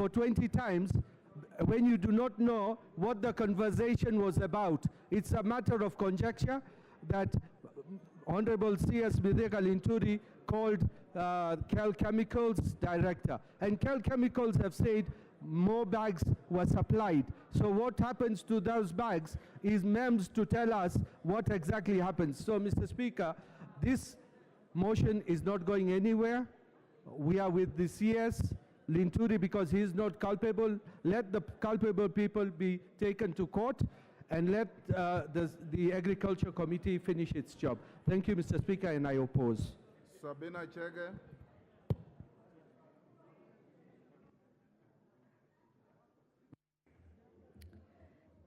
for 20 times when you do not know what the conversation was about. It's a matter of conjecture that Honorable CS MITHIKA LINTURI called KEL Chemicals director. And KEL Chemicals have said more bags were supplied. So what happens to those bags is MEMS to tell us what exactly happens. So Mr. Speaker, this motion is not going anywhere. We are with the CS Linturi because he is not culpable. Let the culpable people be taken to court and let the Agriculture Committee finish its job. Thank you, Mr. Speaker, and I oppose. SABINA CHEGE.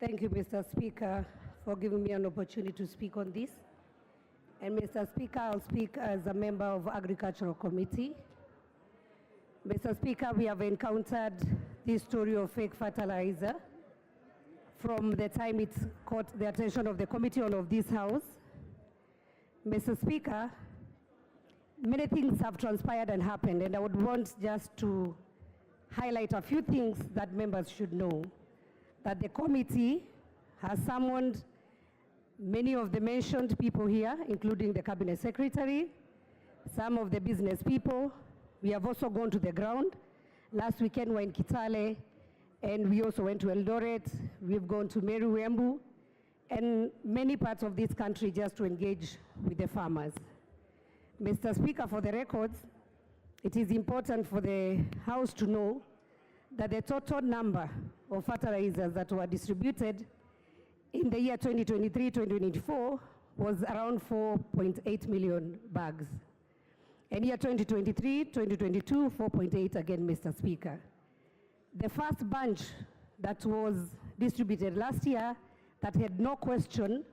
Thank you, Mr. Speaker, for giving me an opportunity to speak on this. And Mr. Speaker, I'll speak as a member of Agricultural Committee. Mr. Speaker, we have encountered this story of fake fertilizer from the time it caught the attention of the committee of this House. Mr. Speaker, many things have transpired and happened, and I would want just to highlight a few things that members should know. That the committee has summoned many of the mentioned people here, including the Cabinet Secretary, some of the business people. We have also gone to the ground. Last weekend we were in Kitale, and we also went to Eldoret. We've gone to Meru, Embu, and many parts of this country just to engage with the farmers. Mr. Speaker, for the records, it is important for the House to know that the total number of fertilizers that were distributed in the year 2023-2024 was around 4.8 million bags. And year 2023-2022, 4.8 again, Mr. Speaker. The first bunch that was distributed last year that had no question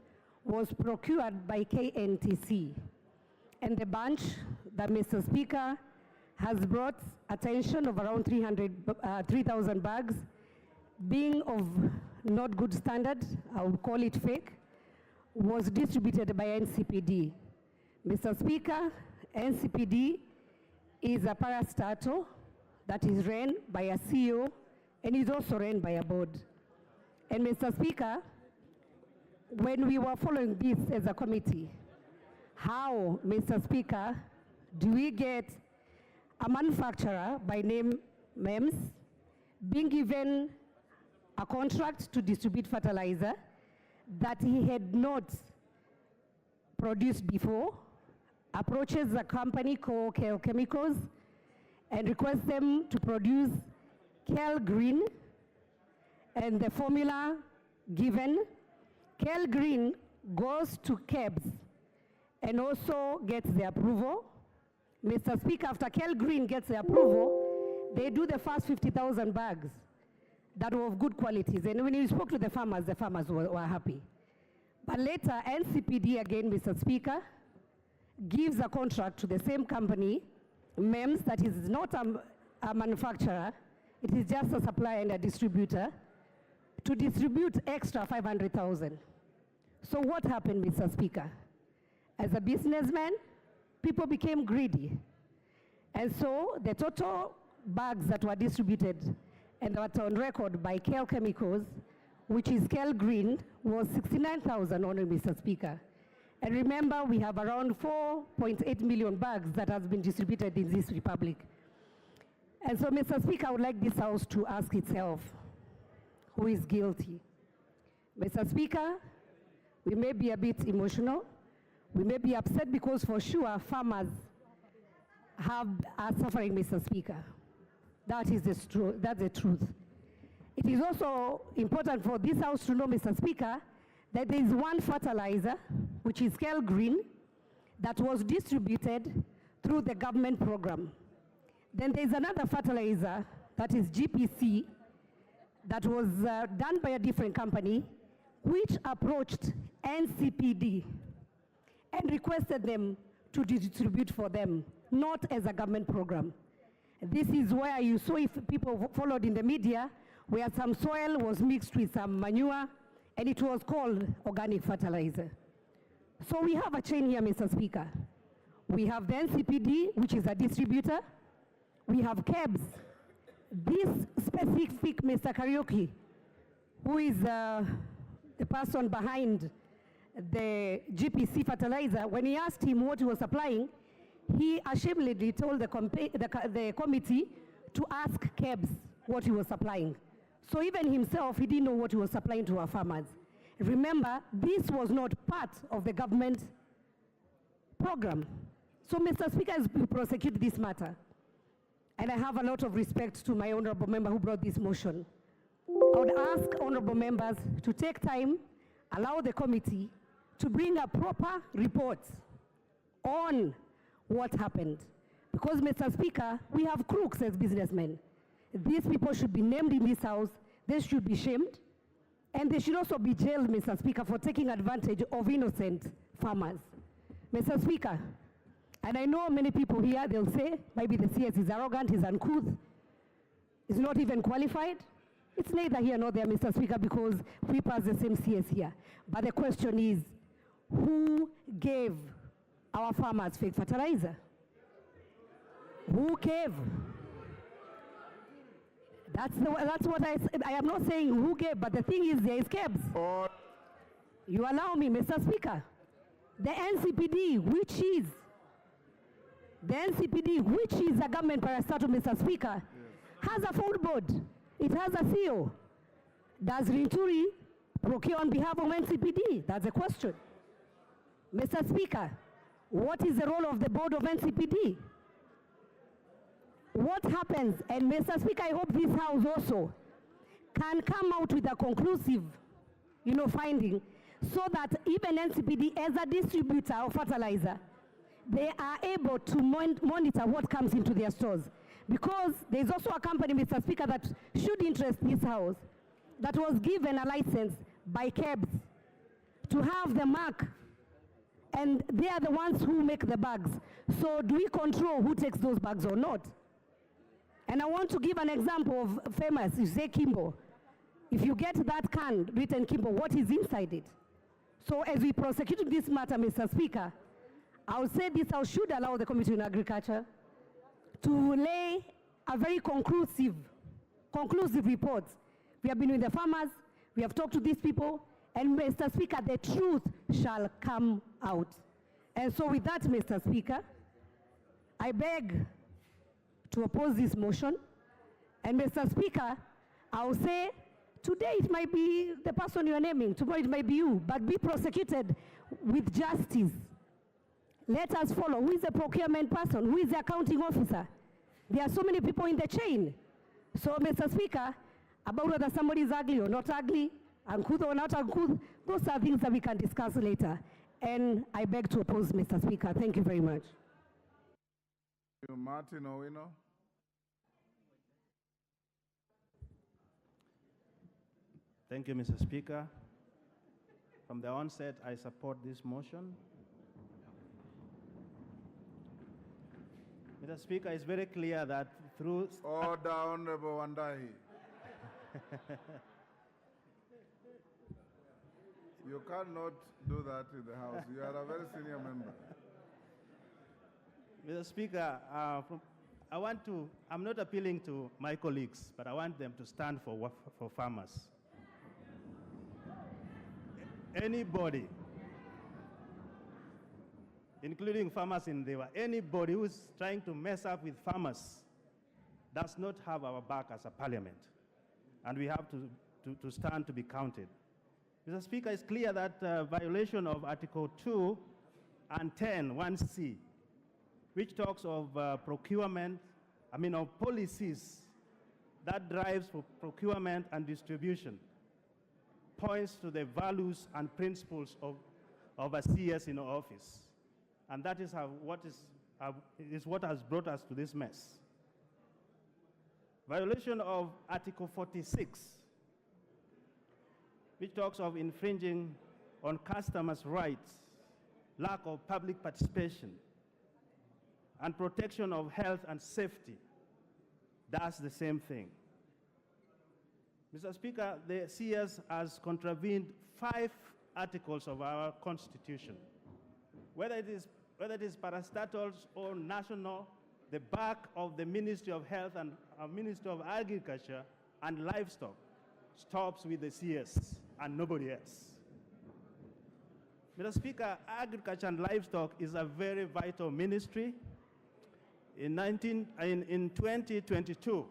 was procured by KNTC. And the bunch that, Mr. Speaker, has brought attention of around 3,000 bags, being of not good standard, I would call it fake, was distributed by NCPD. Mr. Speaker, NCPD is a parastatal that is run by a CEO and is also run by a board. And Mr. Speaker, when we were following this as a committee, how, Mr. Speaker, do we get a manufacturer by name MEMS being given a contract to distribute fertilizer that he had not produced before, approaches a company called KEL Chemicals and requests them to produce KEL Green, and the formula given, KEL Green goes to KEBS and also gets the approval. Mr. Speaker, after KEL Green gets the approval, they do the first 50,000 bags that were of good qualities. And when you spoke to the farmers were happy. But later, NCPD again, Mr. Speaker, gives a contract to the same company, MEMS, that is not a manufacturer, it is just a supplier and a distributor, to distribute extra 500,000. So what happened, Mr. Speaker? As a businessman, people became greedy. And so the total bags that were distributed and that were on record by KEL Chemicals, which is KEL Green, was 69,000 only, Mr. Speaker. And remember, we have around 4.8 million bags that has been distributed in this republic. And so, Mr. Speaker, I would like this House to ask itself, who is guilty? Mr. Speaker, we may be a bit emotional. We may be upset because for sure farmers are suffering, Mr. Speaker. That's the truth. It is also important for this House to know, Mr. Speaker, that there is one fertilizer, which is KEL Green, that was distributed through the government program. Then there's another fertilizer, that is GPC, that was done by a different company, which approached NCPD and requested them to distribute for them, not as a government program. This is where you saw, if people followed in the media, where some soil was mixed with some manure, and it was called organic fertilizer. So we have a chain here, Mr. Speaker. We have the NCPD, which is a distributor. We have KEBS, this specific Mr. Karaoke, who is the person behind the GPC fertilizer, when he asked him what he was supplying, he ashamedly told the committee to ask KEBS what he was supplying. So even himself, he didn't know what he was supplying to our farmers. Remember, this was not part of the government program. So Mr. Speaker has prosecuted this matter. And I have a lot of respect to my honorable member who brought this motion. I would ask honorable members to take time, allow the committee to bring a proper report on what happened. Because, Mr. Speaker, we have crooks as businessmen. These people should be named in this house, they should be shamed, and they should also be jailed, Mr. Speaker, for taking advantage of innocent farmers. Mr. Speaker, and I know many people here, they'll say, maybe the CS is arrogant, he's uncouth, is not even qualified. It's neither here nor there, Mr. Speaker, because we pass the same CS here. But the question is, who gave our farmers fake fertilizer? Who gave? That's what I am not saying who gave, but the thing is there is KEBS. You allow me, Mr. Speaker. The NCPD, which is a government parastatal, Mr. Speaker, has a full board. It has a CEO. Does LINTURI procure on behalf of NCPD? That's a question. Mr. Speaker, what is the role of the board of NCPD? What happens, and Mr. Speaker, I hope this House also can come out with a conclusive, finding, so that even NCPD, as a distributor of fertilizer, they are able to monitor what comes into their stores. Because there's also a company, Mr. Speaker, that should interest this House, that was given a license by KEBS to have the mark, and they are the ones who make the bags. So do we control who takes those bags or not? And I want to give an example of famous, you say Kimbo. If you get that can written Kimbo, what is inside it? So as we prosecute this matter, Mr. Speaker, I would say this House should allow the Committee on Agriculture to lay a very conclusive report. We have been with the farmers, we have talked to these people, and Mr. Speaker, the truth shall come out. And so with that, Mr. Speaker, I beg to oppose this motion. And Mr. Speaker, I will say, today it might be the person you are naming, tomorrow it might be you, but be prosecuted with justice. Let us follow. Who is the procurement person? Who is the accounting officer? There are so many people in the chain. So, Mr. Speaker, about whether somebody is ugly or not ugly, uncouth or not uncouth, those are things that we can discuss later. And I beg to oppose, Mr. Speaker. Thank you very much. Thank you, Martin Owino. Thank you, Mr. Speaker. From the onset, I support this motion. Mr. Speaker, it's very clear that through... Order, Honorable Wandahi. You cannot do that in the House. You are a very senior member. Mr. Speaker, I'm not appealing to my colleagues, but I want them to stand for farmers. Anybody, including farmers in Dewa, anybody who's trying to mess up with farmers does not have our back as a parliament. And we have to stand to be counted. Mr. Speaker, it's clear that violation of Article 2 and 10, 1C, which talks of procurement, of policies that drives for procurement and distribution, points to the values and principles of a CS in office. And that is what has brought us to this mess. Violation of Article 46, which talks of infringing on customers' rights, lack of public participation, and protection of health and safety, does the same thing. Mr. Speaker, the CS has contravened 5 articles of our Constitution. Whether it is parastatals or national the back of the Ministry of Health and Ministry of Agriculture and Livestock stops with the CS and nobody else. Mr. Speaker, Agriculture and Livestock is a very vital ministry. In 2022,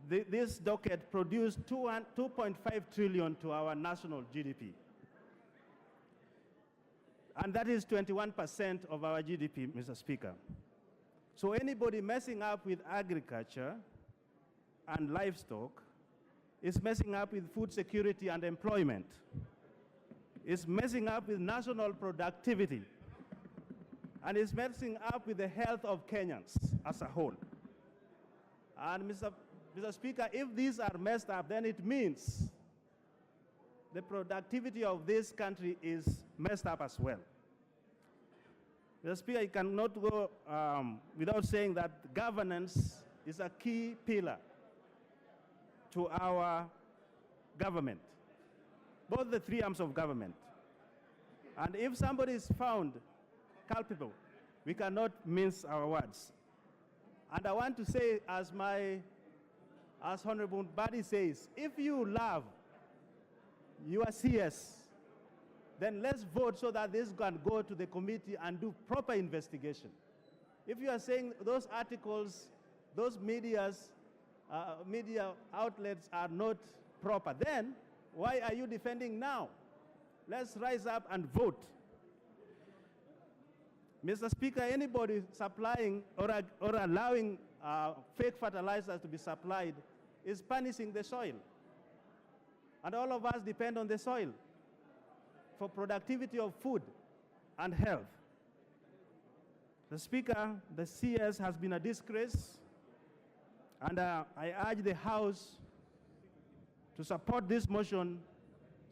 this docket produced 2.5 trillion to our national GDP. And that is 21% of our GDP, Mr. Speaker. So anybody messing up with agriculture and livestock is messing up with food security and employment. It's messing up with national productivity. And it's messing up with the health of Kenyans as a whole. And Mr. Speaker, if these are messed up, then it means the productivity of this country is messed up as well. Mr. Speaker, you cannot go without saying that governance is a key pillar to our government, both the three arms of government. And if somebody is found culpable, we cannot mince our words. And I want to say, as Honorable Badi says, if you love your CS, then let's vote so that this can go to the committee and do proper investigation. If you are saying those articles, those media outlets are not proper, then why are you defending now? Let's rise up and vote. Mr. Speaker, anybody supplying or allowing fake fertilizers to be supplied is punishing the soil. And all of us depend on the soil for productivity of food and health. The Speaker, the CS has been a disgrace, and I urge the House to support this motion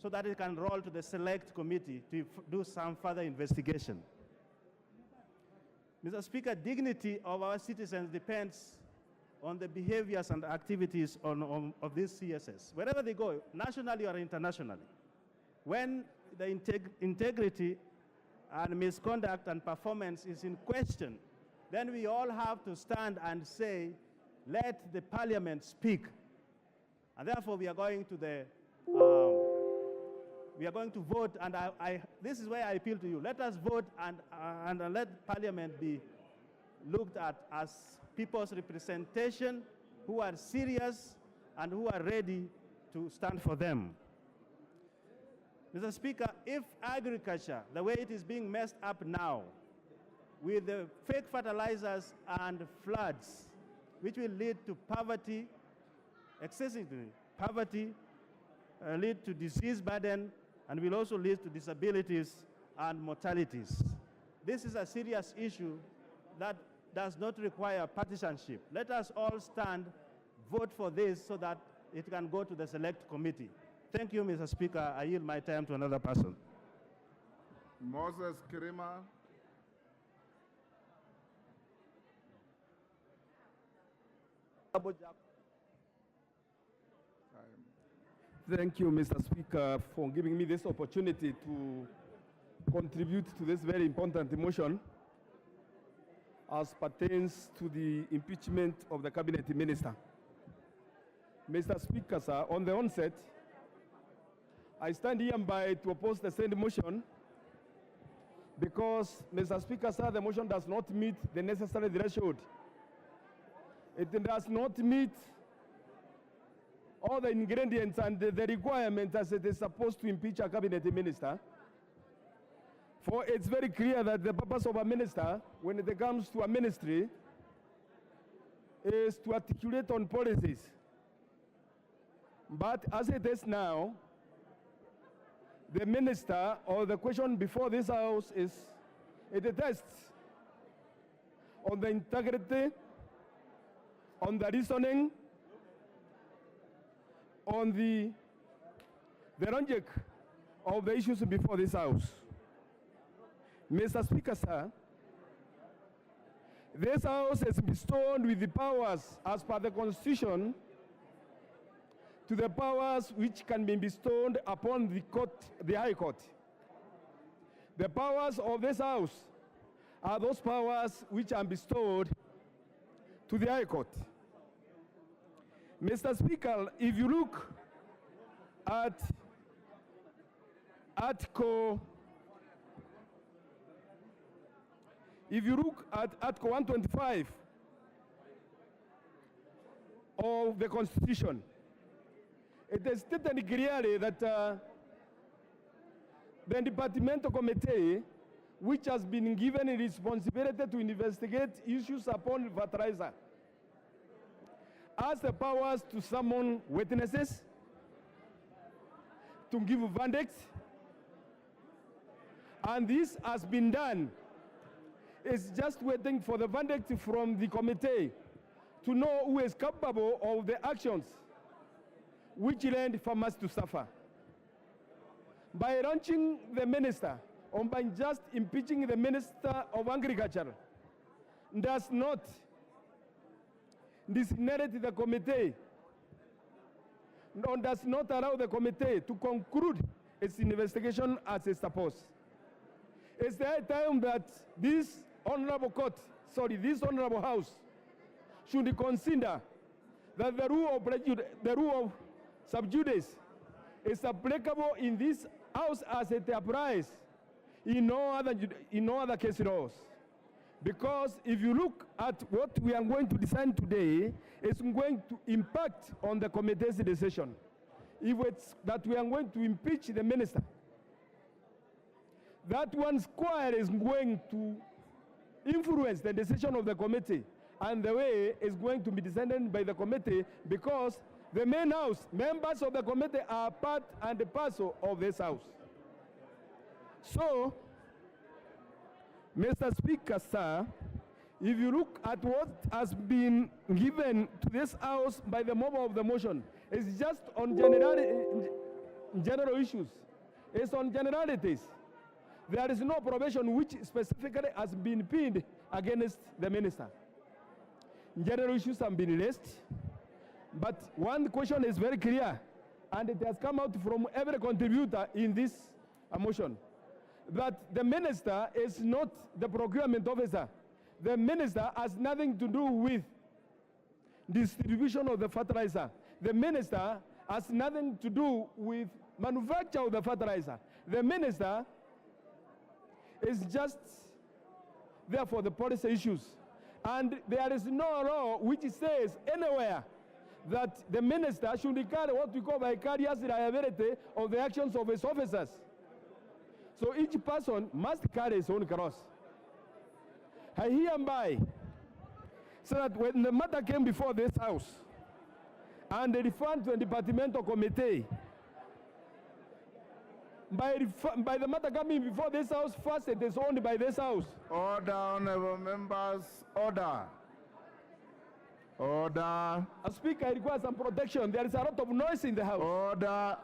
so that it can roll to the select committee to do some further investigation. Mr. Speaker, dignity of our citizens depends on the behaviors and activities of these CSS, wherever they go, nationally or internationally. When the integrity and misconduct and performance is in question, then we all have to stand and say, let the parliament speak. And therefore, we are going to vote, and this is where I appeal to you. Let us vote and let parliament be looked at as people's representation who are serious and who are ready to stand for them. Mr. Speaker, if agriculture, the way it is being messed up now, with the fake fertilizers and floods, which will lead to poverty, excessive poverty, lead to disease burden, and will also lead to disabilities and mortalities. This is a serious issue that does not require partisanship. Let us all stand, vote for this so that it can go to the select committee. Thank you, Mr. Speaker. I yield my time to another person. Moses Kirima. Thank you, Mr. Speaker, for giving me this opportunity to contribute to this very important motion as pertains to the impeachment of the Cabinet Minister. Mr. Speaker, sir, on the onset, I stand hereby to oppose the said motion because, Mr. Speaker, sir, the motion does not meet the necessary threshold. It does not meet all the ingredients and the requirements as it is supposed to impeach a cabinet minister. For it's very clear that the purpose of a minister, when it comes to a ministry, is to articulate on policies. But as it is now, the minister, or the question before this House is, it tests on the integrity, on the reasoning, on the logic of the issues before this House. Mr. Speaker, sir, this House is bestowed with the powers as per the Constitution to the powers which can be bestowed upon the court, the High Court. The powers of this House are those powers which are bestowed to the High Court. Mr. Speaker, if you look at Article 125 of the Constitution, it is stated clearly that the departmental committee, which has been given a responsibility to investigate issues upon fertilizer, has the powers to summon witnesses, to give verdicts, and this has been done. It's just waiting for the verdict from the committee to know who is capable of the actions which led farmers to suffer. By launching the minister, or by just impeaching the Minister of Agriculture, does not designate the committee, nor does not allow the committee to conclude its investigation as it's supposed. It's the high time that this honorable house should consider that the rule of sub judice is applicable in this house as it applies in no other case laws. Because if you look at what we are going to decide today, it's going to impact on the committee's decision. If it's that we are going to impeach the minister, that one square is going to influence the decision of the committee, and the way is going to be decided by the committee, because the main house, members of the committee are part and parcel of this house. So, Mr. Speaker, sir, if you look at what has been given to this house by the mover of the motion, it's just on general issues. It's on generalities. There is no provision which specifically has been pinned against the minister. General issues have been raised, but one question is very clear, and it has come out from every contributor in this motion, that the minister is not the procurement officer. The minister has nothing to do with distribution of the fertilizer. The minister has nothing to do with manufacture of the fertilizer. The minister is just there for the policy issues. And there is no law which says anywhere that the minister should carry what we call vicarious liability of the actions of his officers. So each person must carry his own cross. I hereby say that when the matter came before this house and they referred to a departmental committee, by the matter coming before this house, first it is owned by this house. Order, honorable members, order. Order. A speaker requires some protection. There is a lot of noise in the house. Order.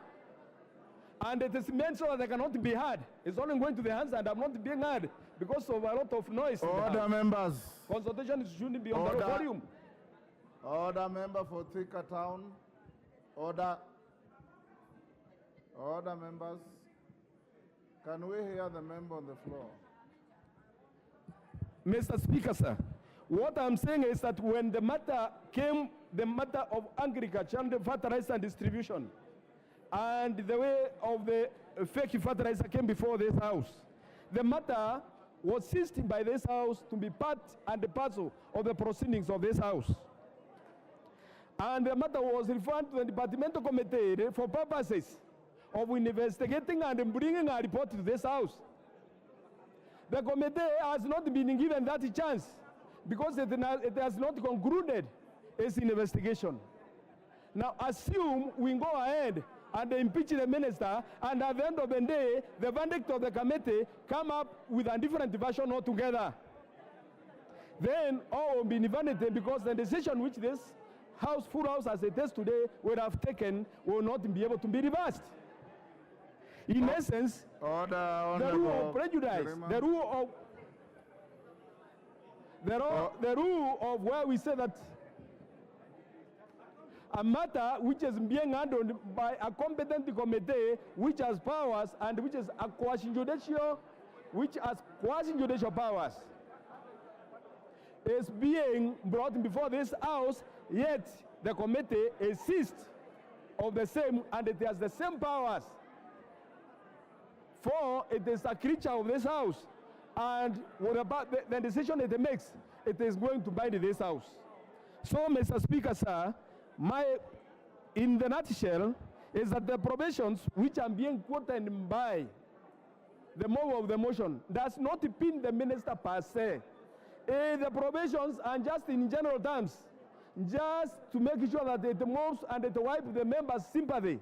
And it is meant so that they cannot be heard. It's only going to the hands and I'm not being heard because of a lot of noise. Order, members. Consultation shouldn't be on the volume. Order, member for Thika Town. Order. Order, members. Can we hear the member on the floor? Mr. Speaker, sir, what I'm saying is that when the matter came, the matter of agriculture and the fertilizer and distribution, and the way of the fake fertilizer came before this house, the matter was seized by this house to be part and parcel of the proceedings of this house. And the matter was referred to the departmental committee for purposes of investigating and bringing a report to this house. The committee has not been given that chance because it has not concluded its investigation. Now assume we go ahead and impeach the minister, and at the end of the day, the verdict of the committee come up with a different version altogether. Then all will be in vanity because the decision which this house, full house as it is today, would have taken will not be able to be reversed. In essence, the rule of prejudice, the rule of where we say that a matter which is being handled by a competent committee which has powers and which is a quasi-judicial, which has quasi-judicial powers, is being brought before this house, yet the committee insists of the same, and it has the same powers. For it is a creature of this house, and what about the decision it makes, it is going to bind this house. So, Mr. Speaker, sir, in the nutshell, is that the provisions which are being quoted by the mover of the motion does not pin the minister per se. The provisions are just in general terms, just to make sure that it moves and it wipes the members' sympathy.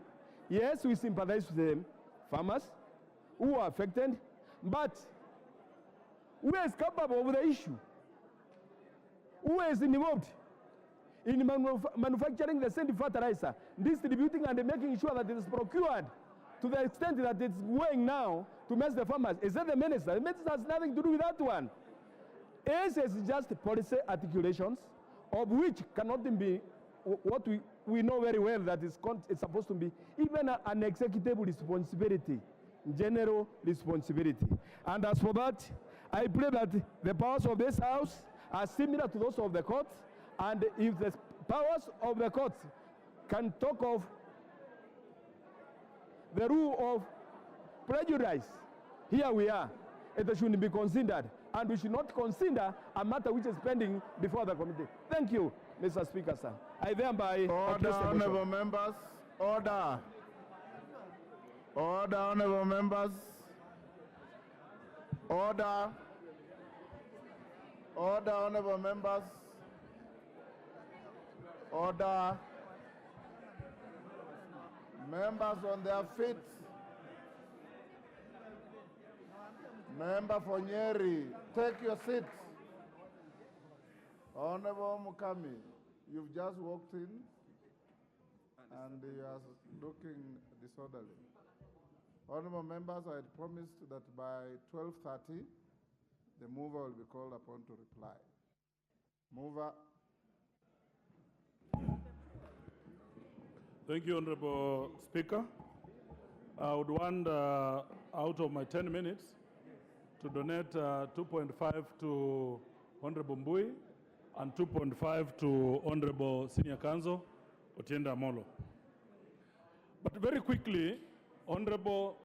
Yes, we sympathize with the farmers who are affected, but who is capable of the issue? Who is involved in manufacturing the same fertilizer, distributing and making sure that it is procured to the extent that it's going now to mess the farmers? Is that the minister? The minister has nothing to do with that one. This is just policy articulations, of which cannot be what we know very well that it's supposed to be even an executive responsibility, general responsibility. And as for that, I pray that the powers of this house are similar to those of the court, and if the powers of the court can talk of the rule of prejudice, here we are. It should be considered, and we should not consider a matter which is pending before the committee. Thank you, Mr. Speaker, sir. I thereby Order, honorable members. Order. Order, honorable members. Order. Order, honorable members. Order. Members on their feet. Member for Nyeri, take your seat. Honorable Mukami, you've just walked in and you are looking disorderly. Honorable members, I had promised that by 12:30, the mover will be called upon to reply. Mover. Thank you, Honorable Speaker. I would want, out of my 10 minutes, to donate 2.5 to Honorable Mbui and 2.5 to Honorable Senior Counsel Otienda Molo. But very quickly, Honorable